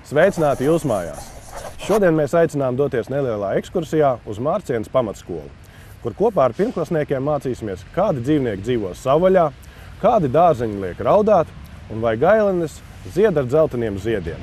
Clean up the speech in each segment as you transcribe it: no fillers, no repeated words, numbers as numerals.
Sveicināti jūsu mājās! Šodien mēs aicinām doties nelielā ekskursijā uz Mārcienes pamatskolu, kur kopā ar pirmklasniekiem mācīsimies, kādi dzīvnieki dzīvo savvaļā, kādi dārzeņi liek raudāt un vai gailenes zied ar dzelteniem ziediem.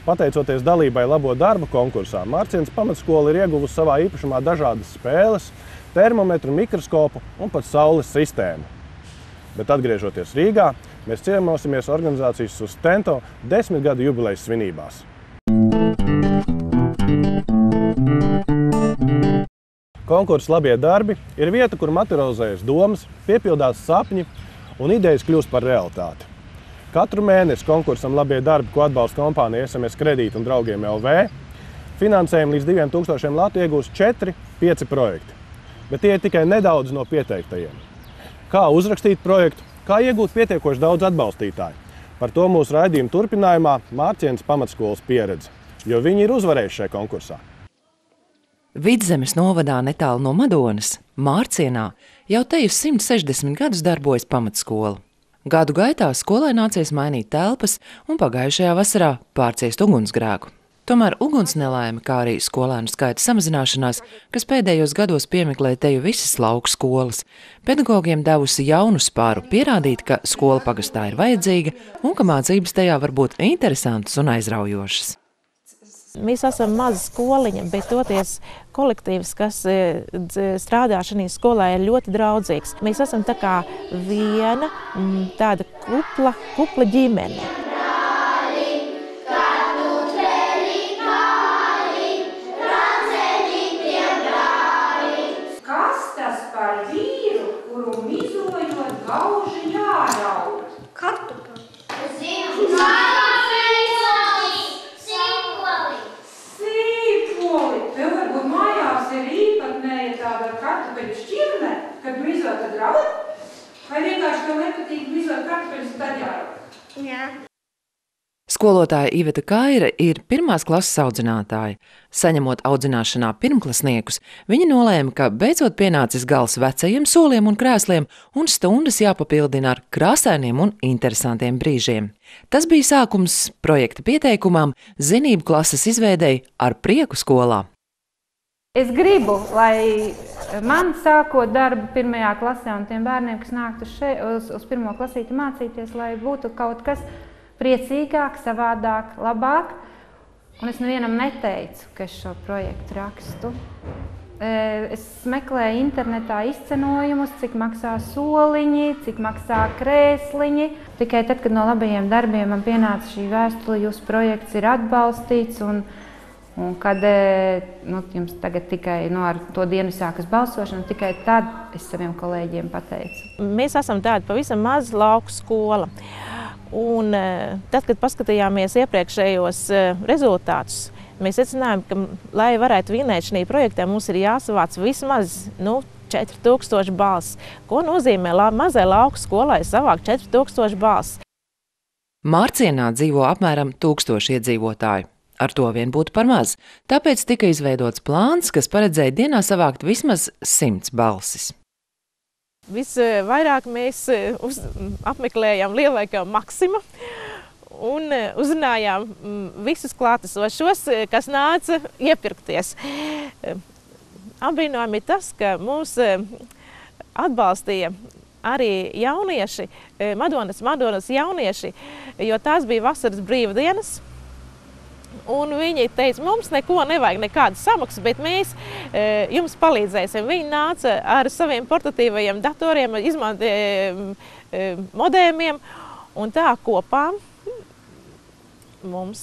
Pateicoties dalībai Labo darbu konkursā, Mārcienes pamatskola ir ieguvusi savā īpašumā dažādas spēles, termometru, mikroskopu un pat saules sistēmu. Bet atgriežoties Rīgā, mēs ciemosimies organizācijas Sustento 10 gadu jubilejas svinībās. Konkurss Labie darbi ir vieta, kur materializējas domas, piepildās sapņi un idejas kļūst par realitāti. Katru mēnesi konkursam Labie darbi, ko atbalsta kompānija SMS Kredīti un Draugiem LV, finansējumu līdz 2000 latu iegūs 4-5 projekti. Bet tie ir tikai nedaudz no pieteiktajiem. Kā uzrakstīt projektu, kā iegūt pietiekoši daudz atbalstītāju. Par to mūsu raidījuma turpinājumā Mārcienes pamatskolas pieredze, jo viņi ir uzvarējuši šajā konkursā. Vidzemes novadā netālu no Madonas, Mārcienā, jau te 160 gadus darbojas pamatskola. Gadu gaitā skolai nācies mainīt telpas un pagājušajā vasarā pārciest ugunsgrēku. Tomēr uguns nelaime, kā arī skolēnu skaita samazināšanās, kas pēdējos gados piemeklē teju visas lauku skolas, pedagogiem devusi jaunu spāru pierādīt, ka skola pagastā ir vajadzīga un ka mācības tajā var būt interesantas un aizraujošas. Mēs esam maza skoliņa, bet toties kolektīvs, kas strādā šajā skolā, ir ļoti draudzīgs. Mēs esam tā kā viena tāda kupla ģimene. Gauži jāraud. Kartupeli. Sīpoli. Tev varbūt mājās ir īpatnēja tāda kartupeļu šķirne, kad mizot tad raud? Vai vienkārši tev nepatīk mizot kartupeļus un tad jāraud? Jā. Skolotāja Iveta Kaira ir pirmās klases audzinātāja. Saņemot audzināšanā pirmklasniekus, viņa nolēma, ka beidzot pienācis gals vecajiem soliem un krēsliem un stundas jāpapildina ar krāsainiem un interesantiem brīžiem. Tas bija sākums projekta pieteikumam zinību klases izveidei Ar prieku skolā. Es gribu, lai man sākot darbu pirmajā klasē un tiem bērniem, kas nāktu uz pirmo klasīti mācīties, lai būtu kaut kas priecīgāk, savādāk, labāk. Un es nevienam neteicu, ka es šo projektu rakstu. Es meklēju internetā izcenojumus, cik maksā soliņi, cik maksā krēsliņi. Tikai tad, kad no Labajiem darbiem man pienāca šī vēstule, jūsu projekts ir atbalstīts un kad jums tagad tikai ar to dienu sākas balsošana, tikai tad es saviem kolēģiem pateicu. Mēs esam tāda pavisam maza lauku skola. Un tad, kad paskatījāmies iepriekšējos rezultātus, mēs secinājām, ka, lai varētu vinēt šī projektā, mums ir jāsavāc vismaz 4000 balsis. Ko nozīmē mazai lauku skolai savākt 4000 balsis? Mārcienā dzīvo apmēram 1000 iedzīvotāju. Ar to vien būtu par maz. Tāpēc tika izveidots plāns, kas paredzēja dienā savākt vismaz 100 balsis. Visvairāk mēs apmeklējām lielveikalu Maksima un uzrunājām visus klātesošos, kas nāca iepirkties. Apbrīnojami ir tas, ka mūs atbalstīja arī jaunieši, Madonas jaunieši, jo tās bija vasaras brīvdienas. Un viņi teica, mums neko nevajag, nekādas samaksas, bet mēs jums palīdzēsim. Viņi nāca ar saviem portatīvajiem datoriem, izmantoja modēmiem, un tā kopā mums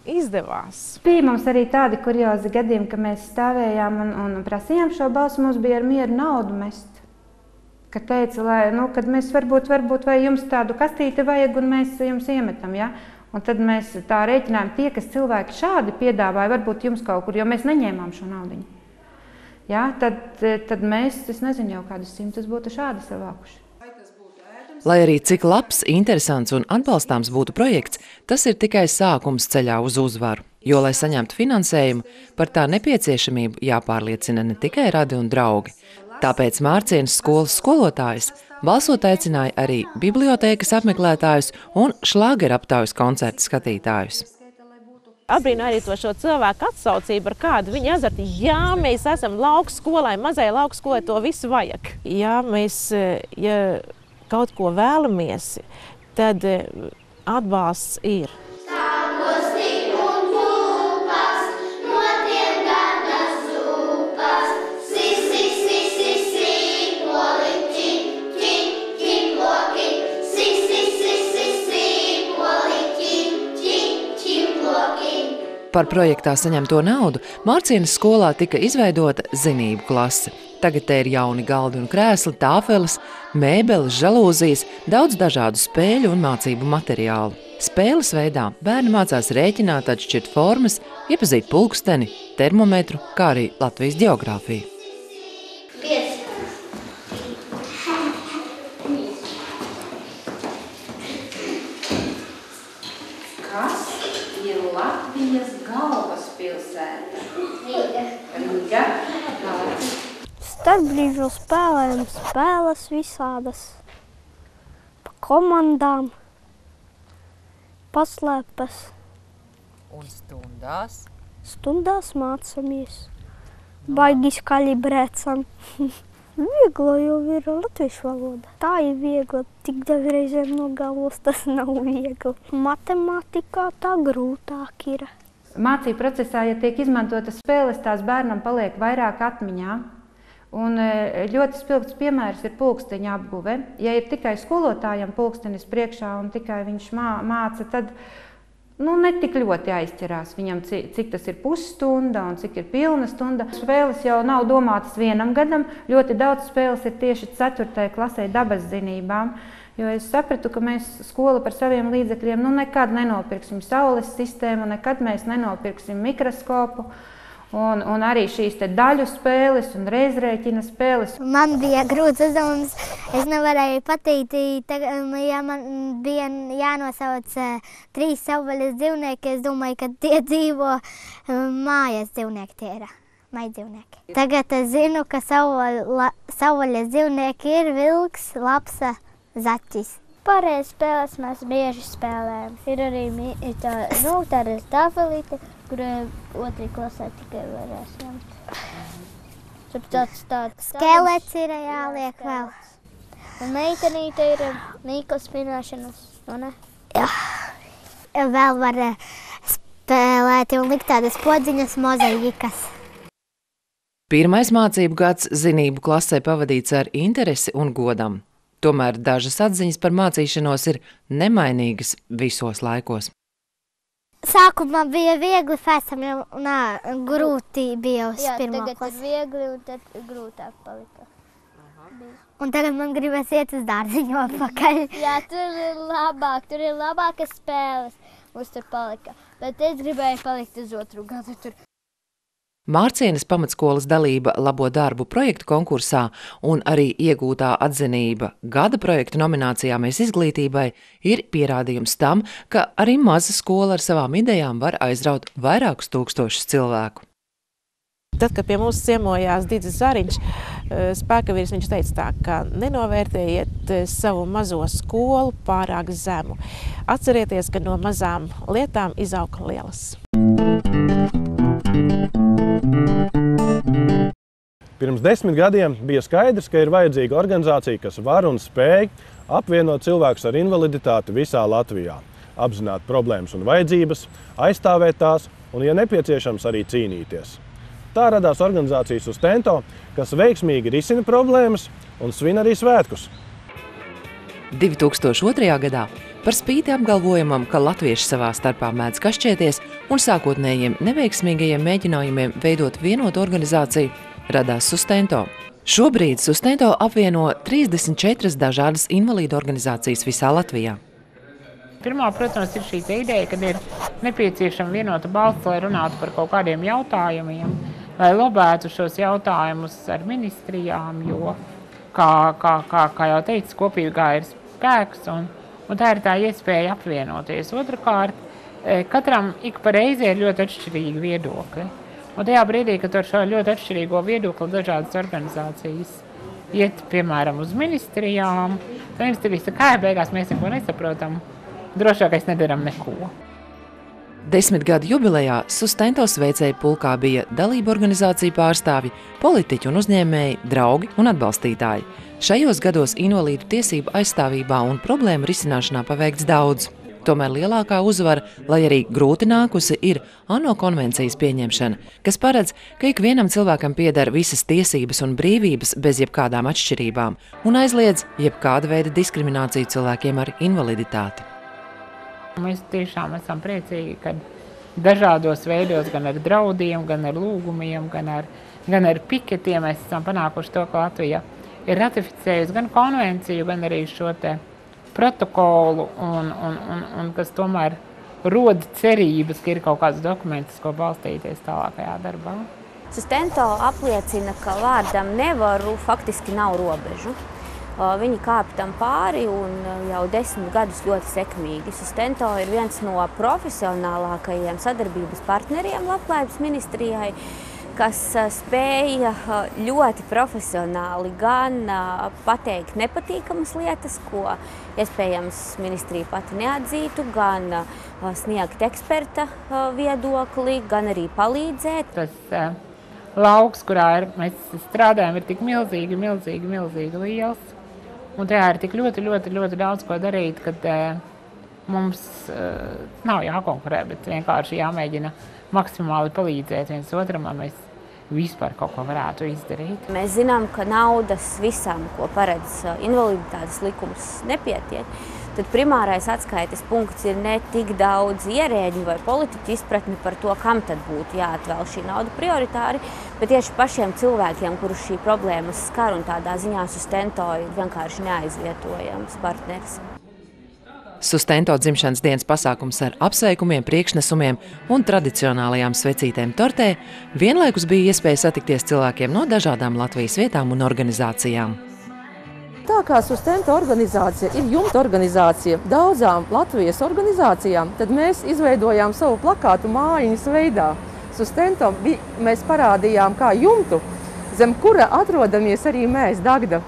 izdevās. Bija mums arī tādi kuriozi gadījumi, ka mēs stāvējām un prasījām šo balsu, mums bija ar mieru naudu mest. Kad teica, kad mēs varbūt vai jums tādu kastīti vajag un mēs jums iemetam, ja? Un tad mēs tā rēķinājām, tie, kas cilvēki šādi piedāvāja, varbūt jums kaut kur, jo mēs neņēmām šo naudiņu. Ja, tad mēs, es nezinu, jau kādus 100 būtu šādi savākuši. Lai arī cik labs, interesants un atbalstāms būtu projekts, tas ir tikai sākums ceļā uz uzvaru. Jo, lai saņemtu finansējumu, par tā nepieciešamību jāpārliecina ne tikai radi un draugi. Tāpēc Mārcienes skolas skolotājs balsot aicināja arī bibliotēkas apmeklētājus un šlāgeraptaujas koncertu skatītājus. abrīnu arī to šo cilvēku atsaucību, ar kādu viņi azarti. Jā, mēs esam lauku skolai, mazai lauku skolai, to visu vajag. Jā, mēs, ja kaut ko vēlamies, tad atbalsts ir. Par projektā saņemto naudu Mārcienes skolā tika izveidota zinību klase. Tagad te ir jauni galdi un krēsli, tāfeles, mēbeles, žalūzijas, daudz dažādu spēļu un mācību materiālu. Spēles veidā bērni mācās rēķināt, atšķirt formas, iepazīt pulksteni, termometru, kā arī Latvijas ģeogrāfiju. Kas ir Latvijas galvaspilsēta? Rīga. Starpbrīžu spēlēm spēles visādas, pa komandām, paslēpes. Un stundās? Stundās mācamies. Baigi skaļi brēcam. Vieglo jau ir latviešu valoda. Tā ir viegla, tik dažreizēm no galvas tas nav viegli. Matemātikā tā grūtāk ir. Mācību procesā, ja tiek izmantotas spēles, tās bērnam paliek vairāk atmiņā. Un ļoti spilgts piemērs ir pulksteņa apguve. Ja ir tikai skolotājam pulkstenis priekšā un tikai viņš māca, tad netik ļoti aizķerās viņam, cik tas ir pusstunda un cik ir pilna stunda. Spēles jau nav domātas vienam gadam. Ļoti daudz spēles ir tieši 4. klasē dabas zinībām. Jo es sapratu, ka mēs skola par saviem līdzekļiem nekad nenopirksim saules sistēmu, nekad mēs nenopirksim mikroskopu. Un arī šīs te daļu spēles un reizrēķina spēles. Man bija grūts uzdevums. Es nevarēju pateikt, ja man bija jānosauc 3 savvaļas dzīvnieki. Es domāju, ka tie dzīvo mājas dzīvnieki, tie ir maidzīvnieki. Tagad es zinu, ka savvaļas dzīvnieki ir vilks, lapsa, zaķis. Pārējās spēles mēs bieži spēlējam. Ir arī tāda tāfelīte, kurai 2. klasē tikai varēs ņemt. Skelets ir jāliek vēl. Un meitenīte ir mīklas minēšanas, ne? Jā. Vēl var spēlēt un likt tādas podziņas mozaīkas. Pirmais mācību gads zinību klasē pavadīts ar interesi un godam. Tomēr dažas atziņas par mācīšanos ir nemainīgas visos laikos. Sākumā bija viegli, pēc tam jau grūti bija uz pirmo klasi. Jā, tagad ir viegli un tad grūtāk palika. Un tagad man gribas iet uz dārziņu atpakaļ. Jā, tur ir labākas spēles, mums tur palika. Bet es gribēju palikt uz 2. gadu tur. Mārcienes pamatskolas dalība labo darbu projektu konkursā un arī iegūtā atzinība gada projektu nominācijā Mēs izglītībai ir pierādījums tam, ka arī maza skola ar savām idejām var aizraut vairākus tūkstošus cilvēku. Tad, kad pie mums ciemojās Didzis Zariņš, spēkavīrs, viņš teica tā, ka nenovērtējiet savu mazo skolu pārāk zemu. Atcerieties, ka no mazām lietām izaug lielas. Pirms 10 gadiem bija skaidrs, ka ir vajadzīga organizācija, kas var un spēj apvienot cilvēkus ar invaliditāti visā Latvijā, apzināt problēmas un vajadzības, aizstāvēt tās un, ja nepieciešams, arī cīnīties. Tā radās organizācija Sustento, kas veiksmīgi risina problēmas un svin arī svētkus. 2002. gadā par spīti apgalvojumam, ka latvieši savā starpā mēdz kašķēties un sākotnējiem neveiksmīgajiem mēģinājumiem veidot vienotu organizāciju, radās Sustento. Šobrīd Sustento apvieno 34 dažādas invalīdu organizācijas visā Latvijā. Pirmā, protams, ir šī ideja, kad ir nepieciešama vienota balss, lai runātu par kaut kādiem jautājumiem, lai lobētu šos jautājumus ar ministrijām, jo, kā jau teicu, kopīgā ir spēks un tā ir tā iespēja apvienoties. Otrakārt, katram ik pa reizi ir ļoti atšķirīgi viedokļi. Un tajā brīdī, kad ar šo ļoti atšķirīgo viedokli dažādas organizācijas iet, piemēram, uz ministrijām, tad ministrijas saka, kā beigās mēs neko nesaprotam, drošākais nedaram neko. 10 gadu jubilejā Sustento sveicēju pulkā bija dalību organizāciju pārstāvji, politiķi un uzņēmēji, draugi un atbalstītāji. Šajos gados invalīdu tiesību aizstāvībā un problēmu risināšanā paveikts daudz. Tomēr lielākā uzvara, lai arī grūti nākusi, ir ANO konvencijas pieņemšana, kas paredz, ka ikvienam cilvēkam pieder visas tiesības un brīvības bez jebkādām atšķirībām un aizliedz jebkāda veida diskrimināciju cilvēkiem ar invaliditāti. Mēs tiešām esam priecīgi, ka dažādos veidos, gan ar draudiem, gan ar lūgumiem, gan ar piketiem mēs esam panākuši to, ka Latvija ir ratificējusi gan konvenciju, gan arī šo te protokolu, un kas tomēr rod cerības, ka ir kaut kāds dokuments, ko balstīties tālākajā darbā. Sustento apliecina, ka vārdam nevaru faktiski nav robežu. Viņi kāpj tam pāri un jau 10 gadus ļoti sekmīgi. Sustento ir viens no profesionālākajiem sadarbības partneriem Labklājības ministrijai, kas spēja ļoti profesionāli gan pateikt nepatīkamas lietas, ko iespējams ministrija pati neatzītu, gan sniegt eksperta viedokli, gan arī palīdzēt. Tas lauks, kurā mēs strādājam, ir tik milzīgi liels. Un tajā ir tik ļoti daudz ko darīt, kad mums nav jākonkurē, bet vienkārši jāmēģina maksimāli palīdzēt viens otram, lai mēs vispār kaut ko varētu izdarīt. Mēs zinām, ka naudas visam, ko paredz invaliditātes likums, nepietiek. Tad primārais atskaites punkts ir ne tik daudz ierēģu vai politiķu izpratni par to, kam tad būtu jāatvēl šī nauda prioritāri, bet tieši pašiem cilvēkiem, kurus šī problēmas skar, un tādā ziņā Sustento ir vienkārši neaizvietojams partneris. Sustento dzimšanas dienas pasākums ar apsveikumiem, priekšnesumiem un tradicionālajām svecītēm tortē vienlaikus bija iespēja satikties cilvēkiem no dažādām Latvijas vietām un organizācijām. Tā kā Sustento organizācija ir jumta organizācija daudzām Latvijas organizācijām, tad mēs izveidojām savu plakātu mājiņas veidā. Sustento mēs parādījām kā jumtu, zem kura atrodamies arī mēs, Dagda.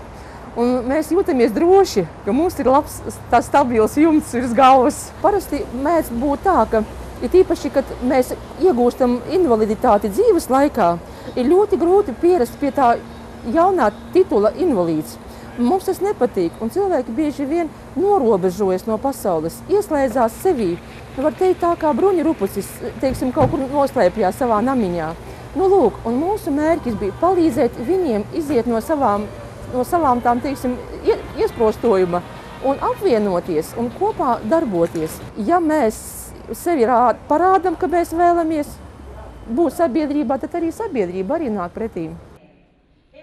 Un mēs jūtamies droši, ka mums ir labs, tā stabils jumts virs galvas. Parasti mēdz būt tā, ka ir īpaši, kad mēs iegūstam invaliditāti dzīves laikā, ir ļoti grūti pierast pie tā jaunā titula invalīds. Mums tas nepatīk, un cilvēki bieži vien norobežojas no pasaules, ieslēdzās sevī. Var teikt tā kā bruņurupucis, teiksim, kaut kur noslēpjās savā namiņā. Nu, lūk, un mūsu mērķis bija palīdzēt viņiem iziet no savām tām, teiksim, iesprostojuma un apvienoties un kopā darboties. Ja mēs sevi parādam, ka mēs vēlamies būt sabiedrībā, tad arī sabiedrība arī nāk pretīm.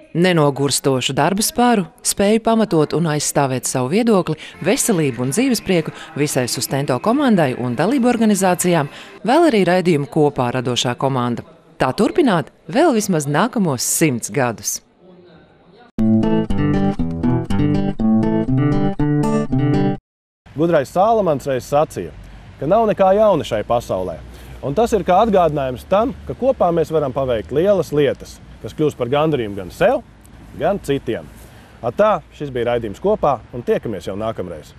Nenogurstošu darba spāru, spēju pamatot un aizstāvēt savu viedokli, veselību un dzīvesprieku visai Sustento komandai un dalību organizācijām vēl arī raidījumu kopā radošā komanda. Tā turpināt vēl vismaz nākamos 100 gadus. Gudrais Salamans reiz sacīja, ka nav nekā jauna šai pasaulē. Un tas ir kā atgādinājums tam, ka kopā mēs varam paveikt lielas lietas, kas kļūst par gandarījumu gan sev, gan citiem. Tā, šis bija raidījums kopā, un tiekamies jau nākamreiz.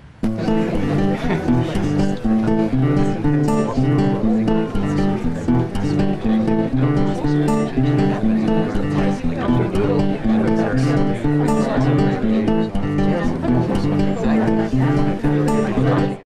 Thank you.